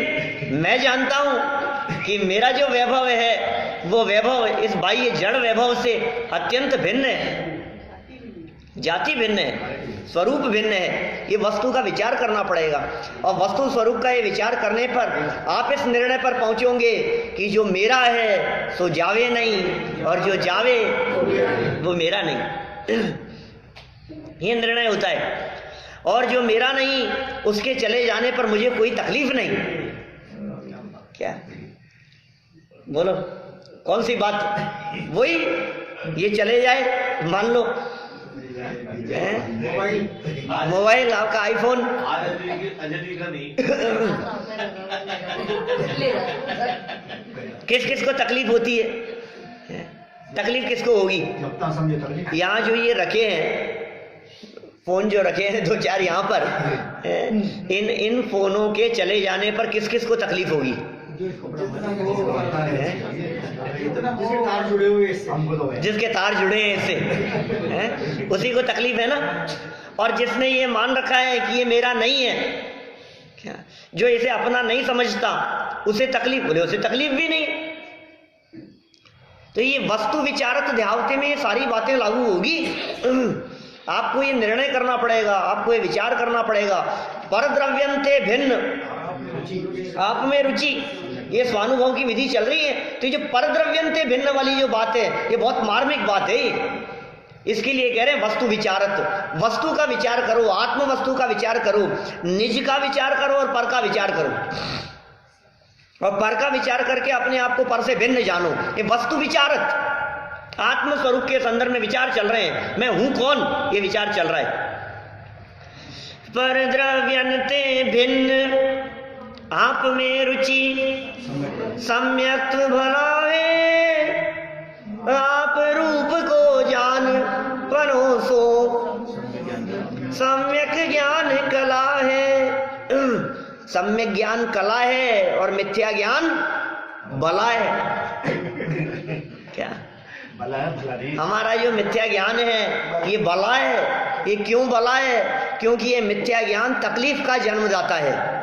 मैं जानता हूं कि मेरा जो वैभव है वो वैभव इस बाह्य जड़ वैभव से अत्यंत भिन्न है, जाति भिन्न है, स्वरूप भिन्न है। ये वस्तु का विचार करना पड़ेगा और वस्तु स्वरूप का ये विचार करने पर आप इस निर्णय पर पहुंचोगे कि जो मेरा है सो जावे नहीं और जो जावे वो मेरा नहीं। ये निर्णय होता है। और जो मेरा नहीं उसके चले जाने पर मुझे कोई तकलीफ नहीं। क्या बोलो, कौन सी बात? वही, ये चले जाए, मान लो मोबाइल आपका आईफोन, किस किस को तकलीफ होती है? तकलीफ किसको होगी? यहाँ जो ये रखे हैं फोन, जो रखे हैं दो चार यहाँ पर, इन फोनों के चले जाने पर किस किस को तकलीफ होगी? जिसके तार जुड़े हैं इससे, उसी को तकलीफ है ना। और जिसने ये मान रखा है कि ये मेरा नहीं है, क्या जो इसे अपना नहीं समझता उसे तकलीफ, बोले उसे तकलीफ भी नहीं। तो ये वस्तु विचारत ध्यावते में ये सारी बातें लागू होगी। आपको ये निर्णय करना पड़ेगा, आपको ये विचार करना पड़ेगा। पर द्रव्यंते भिन्न, आप में रुचि, ये स्वानुभव की विधि चल रही है। तो ये जो पर द्रव्यंते भिन्न वाली जो बात है, ये बहुत मार्मिक बात है। इसके लिए कह रहे हैं वस्तु विचारत। वस्तु का विचार करो, आत्म वस्तु का विचार करो, निज का विचार करो और पर का विचार करो। और पर का विचार करके अपने आप को पर से भिन्न जानो। ये वस्तु विचारत, आत्म स्वरूप के संदर्भ में विचार चल रहे हैं। मैं हूं कौन, ये विचार चल रहा है। पर द्रव्यंते भिन्न, आप में रुचि सम्यक भला है। आप रूप को जान परोसो, सम्यक ज्ञान कला है। सम्यक ज्ञान कला है और मिथ्या ज्ञान बला है। क्या भला है? भला नहीं। हमारा जो मिथ्या ज्ञान है ये बला है। ये क्यों बला है? क्योंकि ये मिथ्या ज्ञान तकलीफ का जन्मदाता है।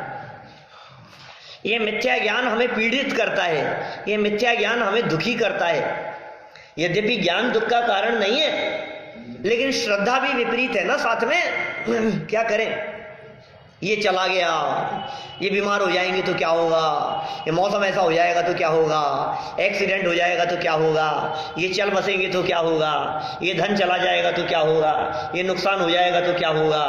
ये मिथ्या ज्ञान हमें पीड़ित करता है, ये मिथ्या ज्ञान हमें दुखी करता है। यद्यपि ज्ञान दुख का कारण नहीं है, लेकिन श्रद्धा भी विपरीत है ना साथ में। क्या करें? ये चला गया, ये बीमार हो जाएंगे तो क्या होगा, ये मौसम ऐसा हो जाएगा तो क्या होगा, एक्सीडेंट हो जाएगा तो क्या होगा, ये चल बसेंगे तो क्या होगा, ये धन चला जाएगा तो क्या होगा, ये नुकसान हो जाएगा तो क्या होगा।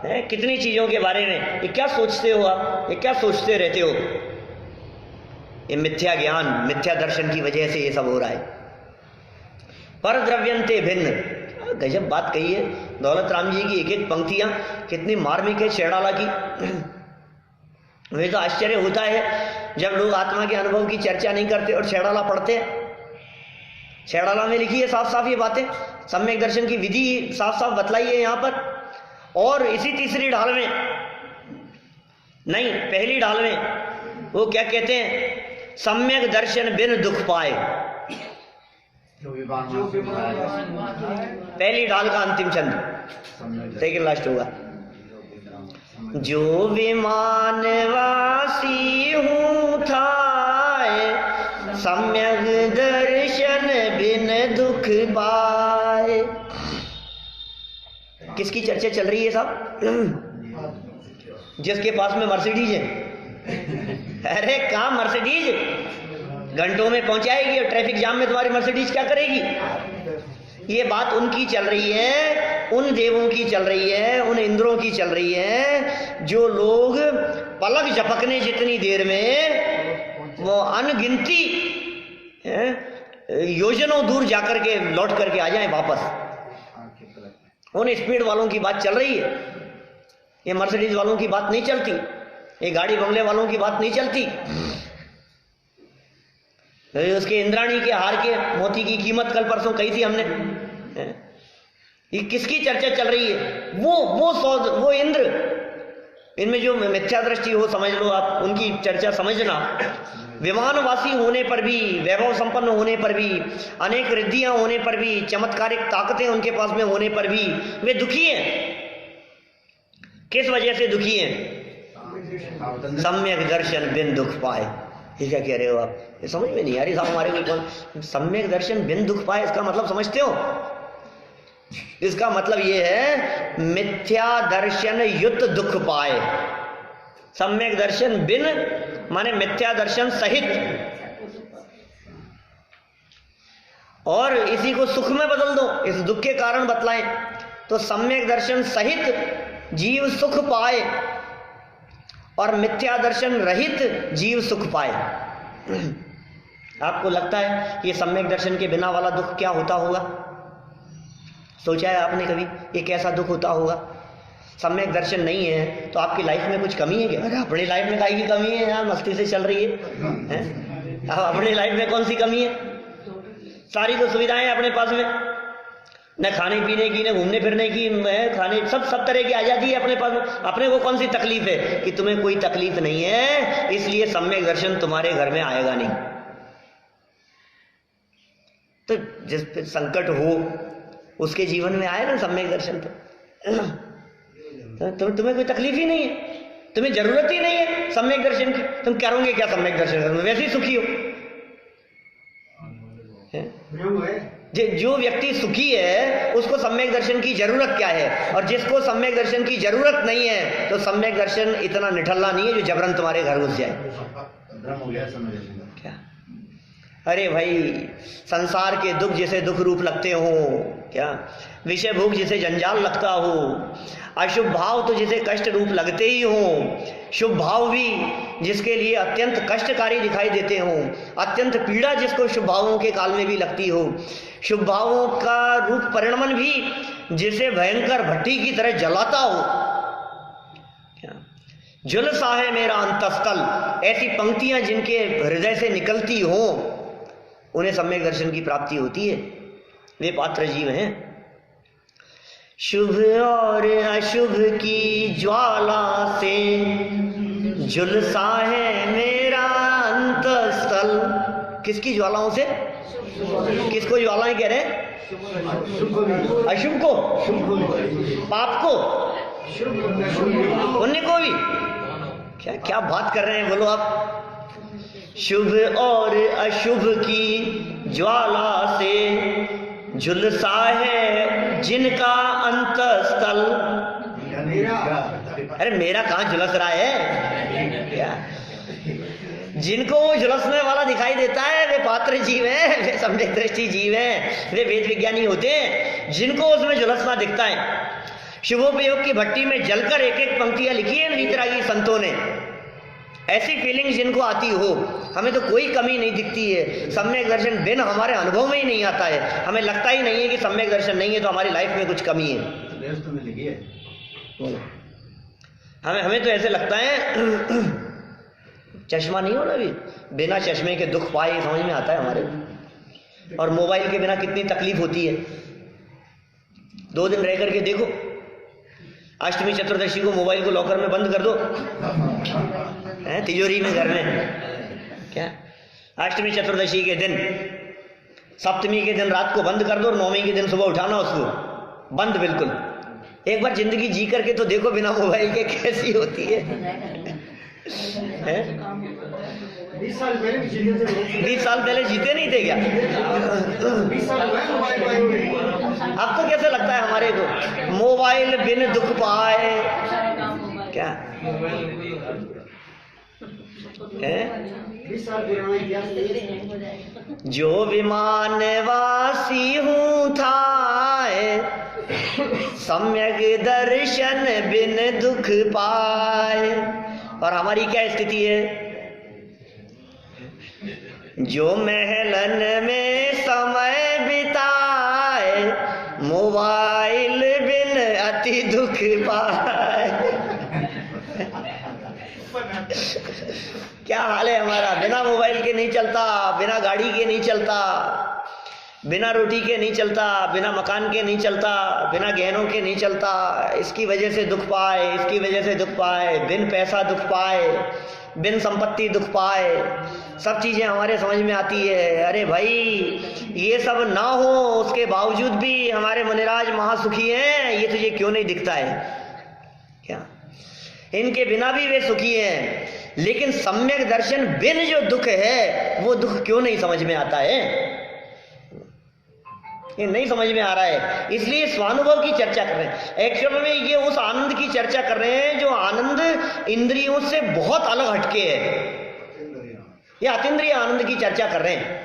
है कितनी चीजों के बारे में ये क्या सोचते हो आप, ये क्या सोचते रहते हो। ये मिथ्या ज्ञान, मिथ्या दर्शन की वजह से ये सब हो रहा है। पर द्रव्यंते भिन्न, गजब बात कही है दौलत राम जी की। एक एक पंक्तियां कितनी मार्मिक है शेड़ाला की। मुझे तो आश्चर्य होता है जब लोग आत्मा के अनुभव की चर्चा नहीं करते और शेड़ाला पढ़ते हैं। शेड़ाला में लिखी है साफ साफ ये बातें, सम्यक दर्शन की विधि साफ साफ बतलाई है यहाँ पर। और इसी तीसरी ढाल में नहीं, पहली ढाल में वो क्या कहते हैं, सम्यक दर्शन बिन दुख पाए। जो विमान पहली डाल का अंतिम छंद, सेकंड लास्ट होगा। जो विमानवासी हूँ थाए, सम्यक दर्शन बिन दुख पाए। किसकी चर्चा चल रही है साहब? जिसके पास में मर्सिडीज है। अरे कहाँ मर्सिडीज, घंटों में पहुंचाएगी और ट्रैफिक जाम में तुम्हारी मर्सिडीज क्या करेगी? ये बात उनकी चल रही है, उन देवों की चल रही है, उन इंद्रों की चल रही है, जो लोग पलक झपकने जितनी देर में वो अनगिनती योजनों दूर जाकर के लौट करके आ जाएं वापस। उन स्पीड वालों की बात चल रही है, ये मर्सिडीज वालों की बात नहीं चलती, ये गाड़ी बंगले वालों की बात नहीं चलती। उसके इंद्राणी के हार के मोती की कीमत कल परसों कही थी हमने। ये किसकी चर्चा चल रही है? वो इंद्र, इनमें जो मिथ्या दृष्टि हो समझ लो आप, उनकी चर्चा समझना। विमानवासी होने पर भी, वैभव संपन्न होने पर भी, अनेक रिद्धियां होने पर भी, चमत्कारिक ताकतें उनके पास में होने पर भी वे दुखी हैं। किस वजह से दुखी हैं? सम्यक दर्शन बिन दुख पाए। ये क्या कह रहे हो आप? ये समझ में नहीं आ रही साहब हमारे को। कौन सम्यक दर्शन बिन दुख पाए, इसका मतलब समझते हो? इसका मतलब ये है मिथ्या दर्शन युक्त दुख पाए। सम्यक दर्शन बिन माने मिथ्या दर्शन सहित, और इसी को सुख में बदल दो, इस दुख के कारण बतलाएं तो सम्यक दर्शन सहित जीव सुख पाए और मिथ्या दर्शन रहित जीव सुख पाए। आपको लगता है कि सम्यक दर्शन के बिना वाला दुख क्या होता होगा? सोचा है आपने कभी ये कैसा दुख होता होगा? सम्यक दर्शन नहीं है तो आपकी लाइफ में कुछ कमी है क्या? अरे अपनी लाइफ में काहे की कमी है यार, मस्ती से चल रही है। अब अपनी लाइफ में कौन सी कमी है? सारी तो सुविधाएं अपने पास में, न खाने पीने की, न घूमने फिरने की, खाने सब तरह की आजादी है अपने पास में। अपने को कौन सी तकलीफ है? कि तुम्हें कोई तकलीफ नहीं है, इसलिए सम्यक दर्शन तुम्हारे घर में आएगा नहीं। तो जिस पे संकट हो उसके जीवन में आए ना सम्यक दर्शन। तो तुम्हें कोई तकलीफ ही नहीं है, तुम्हें जरूरत ही नहीं है सम्यक दर्शन की। तुम करोगे क्या सम्यक दर्शन करने? वैसे ही सुखी हो। जो व्यक्ति सुखी है उसको सम्यक दर्शन की जरूरत क्या है? और जिसको सम्यक दर्शन की जरूरत नहीं है, तो सम्यक दर्शन इतना निठल्ला नहीं है जो जबरन तुम्हारे घर घुस जाए। क्या? अरे भाई, संसार के दुख जिसे दुख रूप लगते हो, क्या विषय भोग जिसे जंजाल लगता हो, अशुभ भाव तो जिसे कष्ट रूप लगते ही हो, शुभ भाव भी जिसके लिए अत्यंत कष्टकारी दिखाई देते हो, अत्यंत पीड़ा जिसको शुभ भावों के काल में भी लगती हो, शुभ भावों का रूप परिणमन भी जिसे भयंकर भट्टी की तरह जलाता हो। क्या जुलसा है मेरा अंतस्थल, ऐसी पंक्तियां जिनके हृदय से निकलती हो उन्हें सम्यक दर्शन की प्राप्ति होती है। वे पात्र जीव हैं। शुभ और अशुभ की ज्वाला से झुलसा है मेरा अंतस्थल। किसकी ज्वालाओं से? किसको ज्वालाएं कह रहे हैं? अशुभ को, पाप को, पुण्य को भी। क्या क्या बात कर रहे हैं, बोलो आप। शुभ और अशुभ की ज्वाला से झुलसा है जिनका अंतस्थल। अरे मेरा कहाँ झुलस रहा है? क्या जिनको वो झुलसने वाला दिखाई देता है वे पात्र जीव हैं, वे सम्यक दृष्टि जीव हैं, वे वेद विज्ञानी होते हैं। जिनको उसमें झुलसना दिखता है, शुभोपयोग की भट्टी में जलकर एक एक पंक्तियां लिखी है वीतरागी संतों ने। ऐसी फीलिंग जिनको आती हो, हमें तो कोई कमी नहीं दिखती है। सम्यक दर्शन बिन हमारे अनुभव में ही नहीं आता है। हमें लगता ही नहीं है कि सम्यक दर्शन नहीं है तो हमारी लाइफ में कुछ कमी है। हमें तो ऐसे लगता है चश्मा नहीं हो ना, अभी बिना चश्मे के दुख पाए समझ में आता है हमारे। और मोबाइल के बिना कितनी तकलीफ होती है। 2 दिन रह करके देखो, अष्टमी चतुर्दशी को मोबाइल को लॉकर में बंद कर दो, तिजोरी में, घर में। क्या अष्टमी चतुर्दशी के दिन सप्तमी के दिन रात को बंद कर दो और नौवीं के दिन सुबह उठाना उसको, बंद बिल्कुल। एक बार जिंदगी जी करके तो देखो बिना मोबाइल के कैसी होती है। 20 साल पहले भी जीते थे लोग। 20 साल पहले जीते नहीं थे क्या? 20 साल हुए मोबाइल पाए हुए। अब तो कैसे लगता है हमारे को, मोबाइल बिन दुख पाए क्या है? 20 साल पुराना इतिहास नहीं है। जो विमान वासी हूँ थाए, सम्यक दर्शन बिन दुख पाए। और हमारी क्या स्थिति है? जो महलन में समय बिताए, मोबाइल बिन अति दुख पाए। क्या हाल है हमारा? बिना मोबाइल के नहीं चलता, बिना गाड़ी के नहीं चलता, बिना रोटी के नहीं चलता, बिना मकान के नहीं चलता, बिना गहनों के नहीं चलता। इसकी वजह से दुख पाए, इसकी वजह से दुख पाए, बिन पैसा दुख पाए, बिन संपत्ति दुख पाए। सब चीजें हमारे समझ में आती है। अरे भाई, ये सब ना हो उसके बावजूद भी हमारे मुनिराज महासुखी हैं, ये तुझे क्यों नहीं दिखता है क्या? इनके बिना भी वे सुखी हैं, लेकिन सम्यक दर्शन बिन जो दुख है वो दुख क्यों नहीं समझ में आता है? ये नहीं समझ में आ रहा है, इसलिए स्वानुभव की चर्चा कर रहे हैं। एक्चुअल में ये उस आनंद की चर्चा कर रहे हैं जो आनंद इंद्रियों से बहुत अलग हटके है। ये अतीन्द्रिय आनंद की चर्चा कर रहे हैं।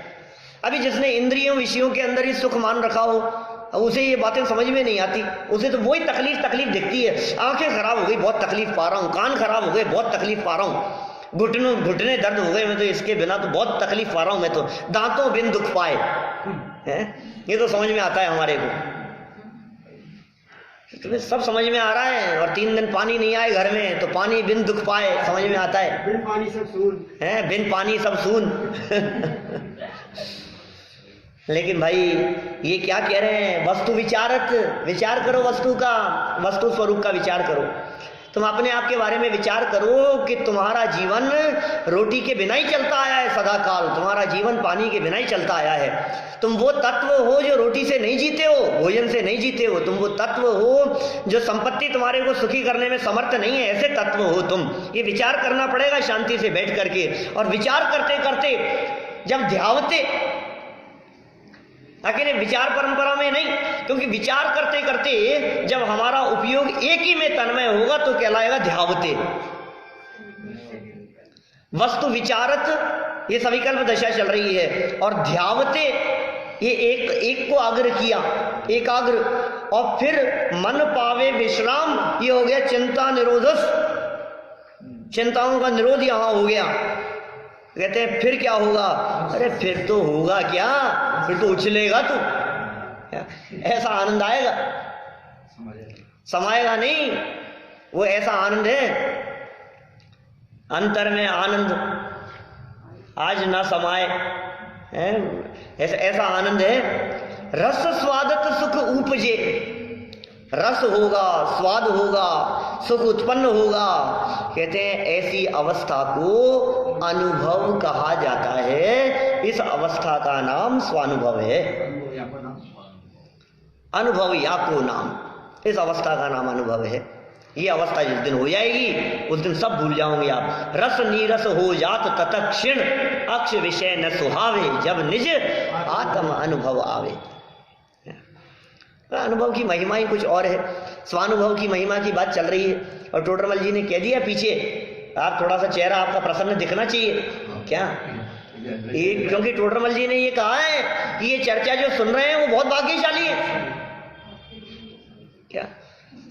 अभी जिसने इंद्रियों विषयों के अंदर ही सुख मान रखा हो, उसे ये बातें समझ में नहीं आती। उसे तो वही तकलीफ दिखती है। आंखें खराब हो गई, बहुत तकलीफ पा रहा हूँ, कान खराब हो गए, बहुत तकलीफ पा रहा हूँ, घुटने दर्द हो गए, मैं तो इसके बिना तो बहुत तकलीफ पा रहा हूँ, मैं तो दांतों बिन दुख पाए है। ये तो समझ में आता है हमारे को, तुम्हें सब समझ में आ रहा है। और 3 दिन पानी नहीं आए घर में तो पानी बिन दुख पाए, समझ में आता है। बिन पानी सब सून है, बिन पानी सब सून। लेकिन भाई ये क्या कह रहे हैं? वस्तु विचारत, विचार करो वस्तु का, वस्तु स्वरूप का विचार करो। तुम अपने आप के बारे में विचार करो कि तुम्हारा जीवन रोटी के बिना ही चलता आया है सदा काल, तुम्हारा जीवन पानी के बिना ही चलता आया है। तुम वो तत्व हो जो रोटी से नहीं जीते हो, भोजन से नहीं जीते हो। तुम वो तत्व हो जो संपत्ति तुम्हारे को सुखी करने में समर्थ नहीं है, ऐसे तत्व हो तुम। ये विचार करना पड़ेगा शांति से बैठ करके। और विचार करते करते जब ध्यावते, अकेले विचार परंपरा में नहीं, क्योंकि विचार करते करते जब हमारा उपयोग एक ही में तन्मय होगा तो कहलाएगा ध्यावते। वस्तु विचारत ये सविकल्प दशा चल रही है, और ध्यावते ये एक को आग्रह किया, एकाग्र, और फिर मन पावे विश्राम, ये हो गया चिंता निरोधस, चिंताओं का निरोध यहां हो गया। कहते हैं फिर क्या होगा? अरे फिर तो होगा क्या, फिर तो उछलेगा तू, ऐसा आनंद आएगा, समाएगा नहीं। वो ऐसा आनंद है, अंतर में आनंद आज ना समाए, ऐसा आनंद है। रस स्वादत सुख उपजे, रस होगा, स्वाद होगा, सुख उत्पन्न होगा। कहते हैं ऐसी अवस्था को अनुभव कहा जाता है। इस अवस्था का नाम स्वानुभव है। अनुभव या को नाम, इस अवस्था का नाम अनुभव है। ये अवस्था जिस दिन हो जाएगी उस दिन सब भूल जाओगे आप। रस नीरस हो जात तत्क्षण, अक्ष विषय न सुहावे, जब निज आत्म अनुभव आवे। अनुभव की महिमा ही कुछ और है। स्वानुभव की महिमा की बात चल रही है, और टोडरमल जी ने कह दिया पीछे। आप थोड़ा सा चेहरा आपका प्रसन्न दिखना चाहिए क्या? क्योंकि टोडरमल जी ने ये कहा है कि ये चर्चा जो सुन रहे हैं वो बहुत भाग्यशाली है। क्या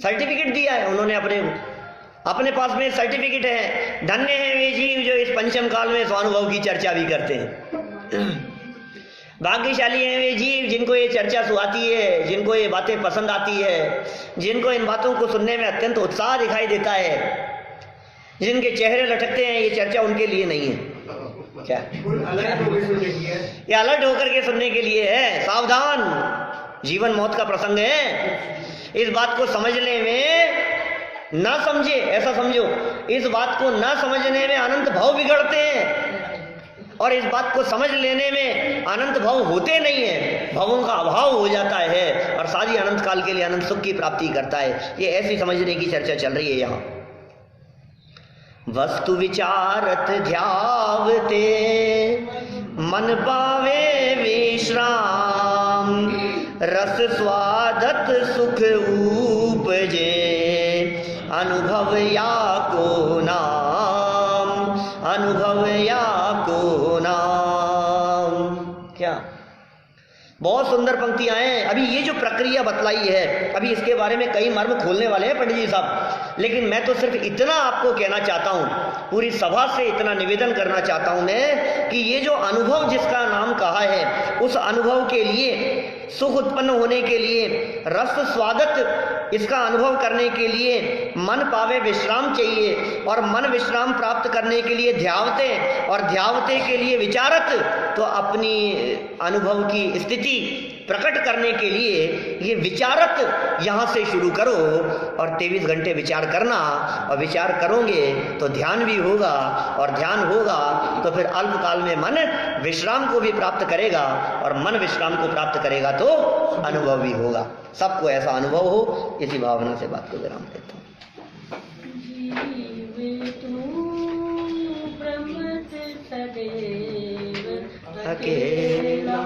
सर्टिफिकेट दिया है उन्होंने अपने पास में सर्टिफिकेट है। धन्य है वे जीव जो इस पंचम काल में स्वानुभव की चर्चा भी करते हैं। भाग्यशाली हैं वे जीव जिनको ये चर्चा सुहाती है, जिनको ये बातें पसंद आती है, जिनको इन बातों को सुनने में अत्यंत उत्साह दिखाई देता है, जिनके चेहरे लटकते हैं। ये चर्चा उनके लिए नहीं है। क्या ये अलर्ट होकर के सुनने के लिए है? सावधान, जीवन मौत का प्रसंग है। इस बात को समझने में ना समझे, ऐसा समझो, इस बात को ना समझने में अनंत भाव बिगड़ते हैं, और इस बात को समझ लेने में अनंत भव होते नहीं है, भवों का अभाव हो जाता है और सारी अनंत काल के लिए अनंत सुख की प्राप्ति करता है। ये ऐसी समझने की चर्चा चल रही है यहाँ। वस्तु विचारत ध्यावते मन पावे विश्राम, रस स्वादत सुख उपजे अनुभव या को नाम, अनुभव या को नाम। क्या बहुत सुंदर पंक्तियां हैं। अभी ये जो प्रक्रिया बतलाई है, अभी इसके बारे में कई मर्म खोलने वाले हैं पंडित जी साहब, लेकिन मैं तो सिर्फ इतना आपको कहना चाहता हूं, पूरी सभा से इतना निवेदन करना चाहता हूं मैं कि ये जो अनुभव जिसका नाम कहा है, उस अनुभव के लिए, सुख उत्पन्न होने के लिए, रस स्वागत इसका अनुभव करने के लिए मन पावे विश्राम चाहिए, और मन विश्राम प्राप्त करने के लिए ध्यावते, और ध्यावते के लिए विचारत, तो अपनी अनुभव की स्थिति प्रकट करने के लिए ये विचारत यहां से शुरू करो, और 23 घंटे विचार करना, और विचार करोगे तो ध्यान भी होगा, और ध्यान होगा तो फिर अल्पकाल में मन विश्राम को भी प्राप्त करेगा, और मन विश्राम को प्राप्त करेगा तो अनुभव भी होगा। सबको ऐसा अनुभव हो, इसी भावना से बात को विराम देता हूँ। अकेला